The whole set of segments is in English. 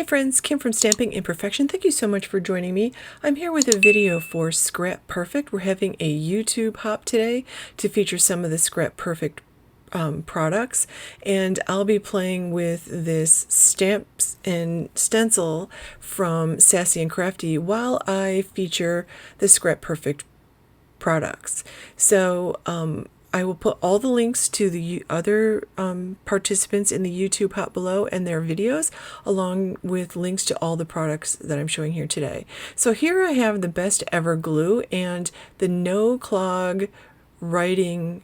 friends, Kim from Stamping Imperfection. Thank you so much for joining me. I'm here with a video for ScraPerfect. We're having a YouTube hop today to feature some of the ScraPerfect products, and I'll be playing with this stamps and stencil from Sassy and Crafty while I feature the ScraPerfect products. So I will put all the links to the other participants in the YouTube hop below and their videos, along with links to all the products that I'm showing here today. So here I have the Best Ever glue and the No Clog writing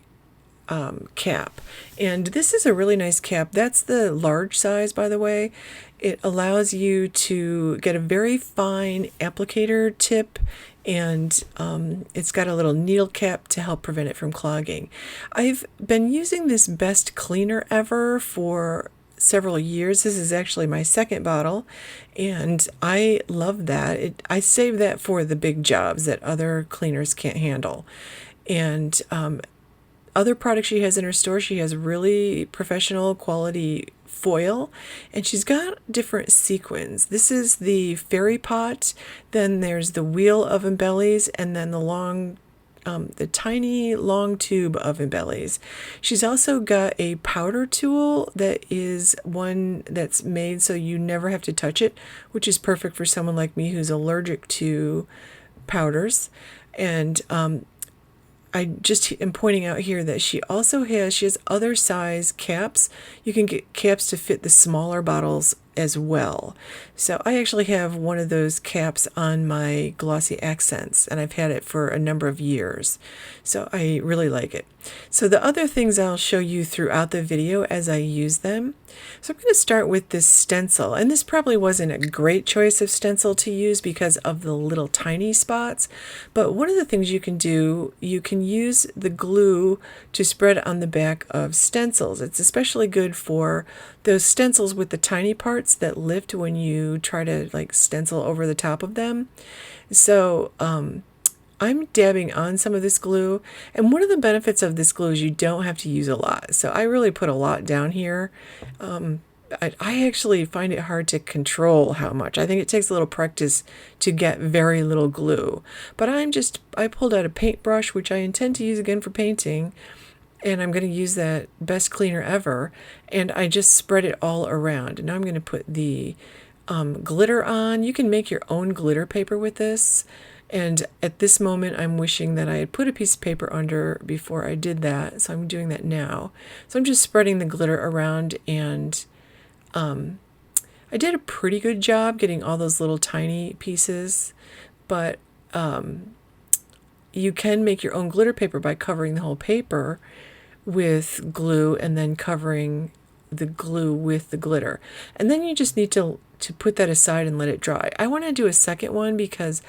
cap. And this is a really nice cap. That's the large size, by the way. It allows you to get a very fine applicator tip, and it's got a little needle cap to help prevent it from clogging. I've been using this Best Cleaner Ever for several years. This is actually my second bottle, and I love that. I save that for the big jobs that other cleaners can't handle. And other products she has in her store, she has really professional quality foil, and she's got different sequins. This is the fairy pot, then there's the wheel of embellies, and then the tiny long tube of embellies. She's also got a powder tool that is one that's made so you never have to touch it, which is perfect for someone like me who's allergic to powders. And I just am pointing out here that she has other size caps. You can get caps to fit the smaller bottles as well. So I actually have one of those caps on my glossy accents, and I've had it for a number of years. So I really like it. So the other things I'll show you throughout the video as I use them. So I'm going to start with this stencil, and this probably wasn't a great choice of stencil to use because of the little tiny spots, but one of the things you can do, you can use the glue to spread on the back of stencils. It's especially good for those stencils with the tiny parts that lift when you try to like stencil over the top of them. So I'm dabbing on some of this glue, and one of the benefits of this glue is you don't have to use a lot. So I really put a lot down here. I actually find it hard to control how much. I think it takes a little practice to get very little glue. But I pulled out a paintbrush, which I intend to use again for painting, and I'm going to use that Best Cleaner Ever, and I just spread it all around. And now I'm going to put the glitter on. You can make your own glitter paper with this. And at this moment, I'm wishing that I had put a piece of paper under before I did that. So I'm doing that now. So I'm just spreading the glitter around, and I did a pretty good job getting all those little tiny pieces. But you can make your own glitter paper by covering the whole paper with glue and then covering the glue with the glitter. And then you just need to put that aside and let it dry. I want to do a second one because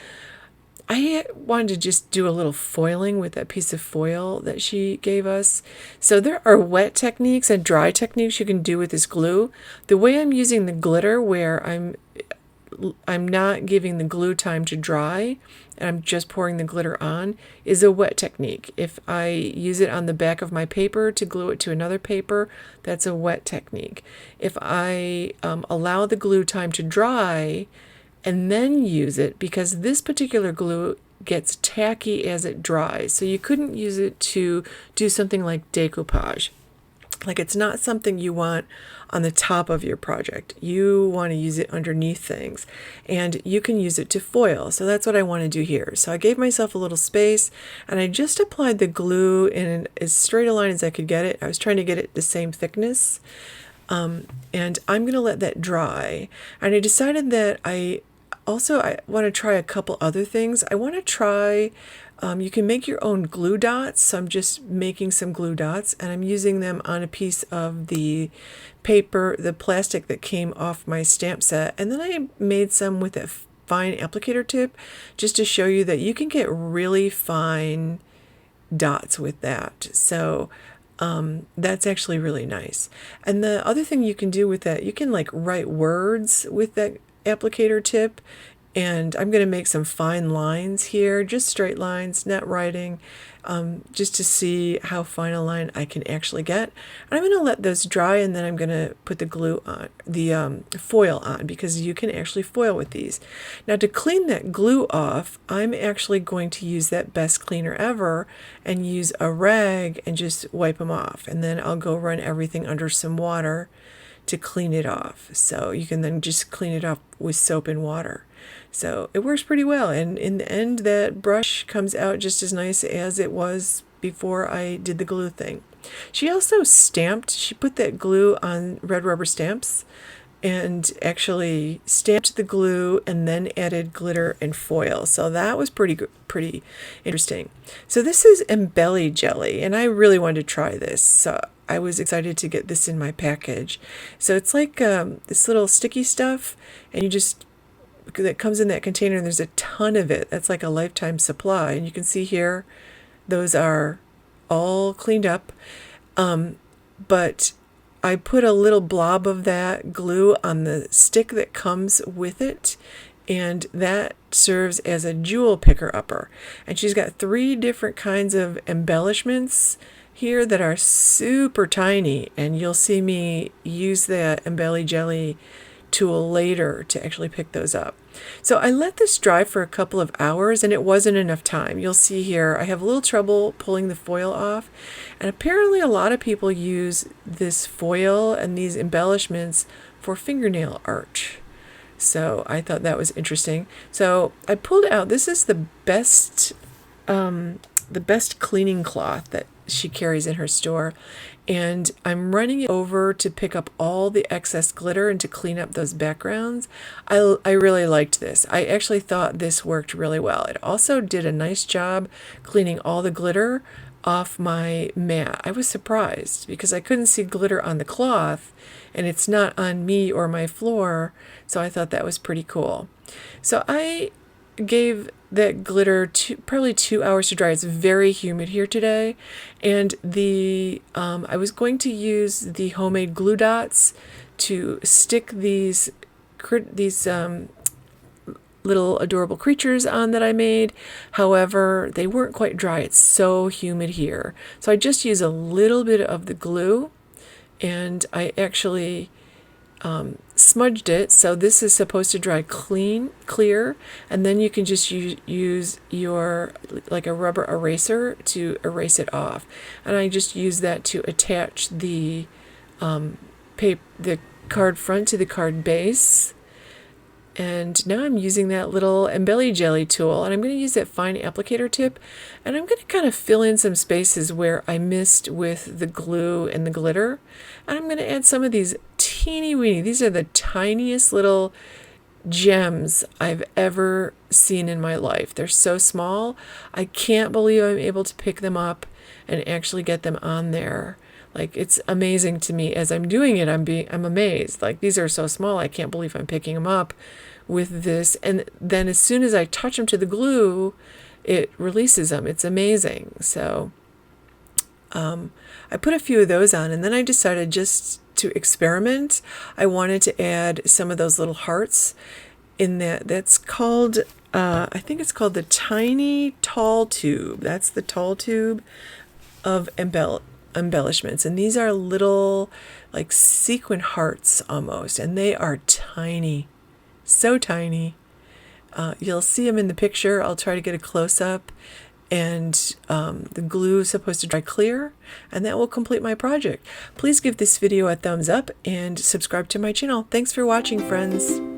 I wanted to just do a little foiling with that piece of foil that she gave us. So there are wet techniques and dry techniques you can do with this glue. The way I'm using the glitter, where I'm not giving the glue time to dry and I'm just pouring the glitter on, is a wet technique. If I use it on the back of my paper to glue it to another paper, that's a wet technique. If I allow the glue time to dry and then use it, because this particular glue gets tacky as it dries, so you couldn't use it to do something like decoupage. Like, it's not something you want on the top of your project. You want to use it underneath things, and you can use it to foil. So that's what I want to do here. So I gave myself a little space, and I just applied the glue in as straight a line as I could get it. I was trying to get it the same thickness, and I'm going to let that dry. And I decided that I want to try a couple other things. I want to try, you can make your own glue dots. So I'm just making some glue dots, and I'm using them on a piece of the paper, the plastic that came off my stamp set. And then I made some with a fine applicator tip, just to show you that you can get really fine dots with that. So that's actually really nice. And the other thing you can do with that, you can like write words with that applicator tip, And I'm going to make some fine lines here, just straight lines, not writing, just to see how fine a line I can actually get. And I'm going to let those dry, and then I'm going to put the glue on, the foil on, because you can actually foil with these. Now to clean that glue off, I'm actually going to use that Best Cleaner Ever and use a rag and just wipe them off. And then I'll go run everything under some water to clean it off. So you can then just clean it off with soap and water. So it works pretty well, and in the end that brush comes out just as nice as it was before I did the glue thing. She also stamped, she put that glue on red rubber stamps and actually stamped the glue and then added glitter and foil. So that was pretty interesting. So this is Embelly Jelly, and I really wanted to try this. So I was excited to get this in my package. So it's like this little sticky stuff, and you just, that comes in that container, and there's a ton of it. That's like a lifetime supply. And you can see here, those are all cleaned up. But I put a little blob of that glue on the stick that comes with it, and that serves as a jewel picker upper. And she's got 3 different kinds of embellishments here that are super tiny, and you'll see me use that Embelly Jelly tool later to actually pick those up. So I let this dry for a couple of hours, and it wasn't enough time. You'll see here I have a little trouble pulling the foil off, and apparently a lot of people use this foil and these embellishments for fingernail art. So I thought that was interesting. So I pulled out, this is the best cleaning cloth that she carries in her store, and I'm running it over to pick up all the excess glitter and to clean up those backgrounds. I really liked this. I actually thought this worked really well. It also did a nice job cleaning all the glitter off my mat. I was surprised because I couldn't see glitter on the cloth, and it's not on me or my floor, so I thought that was pretty cool. So I gave that glitter probably 2 hours to dry. It's very humid here today, and I was going to use the homemade glue dots to stick these little adorable creatures on that I made. However, they weren't quite dry. It's so humid here, so I just used a little bit of the glue, and I actually smudged it. So this is supposed to dry clear, and then you can just use your, like a rubber eraser to erase it off. And I just use that to attach the the card front to the card base. And now I'm using that little Embelly Jelly tool, and I'm going to use that fine applicator tip, and I'm going to kind of fill in some spaces where I missed with the glue and the glitter. And I'm going to add some of these teeny weeny, these are the tiniest little gems I've ever seen in my life. They're so small. I can't believe I'm able to pick them up and actually get them on there. Like, it's amazing to me. As I'm doing it, I'm amazed. Like, these are so small, I can't believe I'm picking them up with this. And then as soon as I touch them to the glue, it releases them. It's amazing. So I put a few of those on, and then I decided just to experiment. I wanted to add some of those little hearts in that. That's called, I think it's called the Tiny Tall Tube. That's the tall tube of embellishments, and these are little like sequin hearts almost, and they are tiny, so tiny. You'll see them in the picture. I'll try to get a close-up, and the glue is supposed to dry clear, and that will complete my project. Please give this video a thumbs up and subscribe to my channel. Thanks for watching, friends.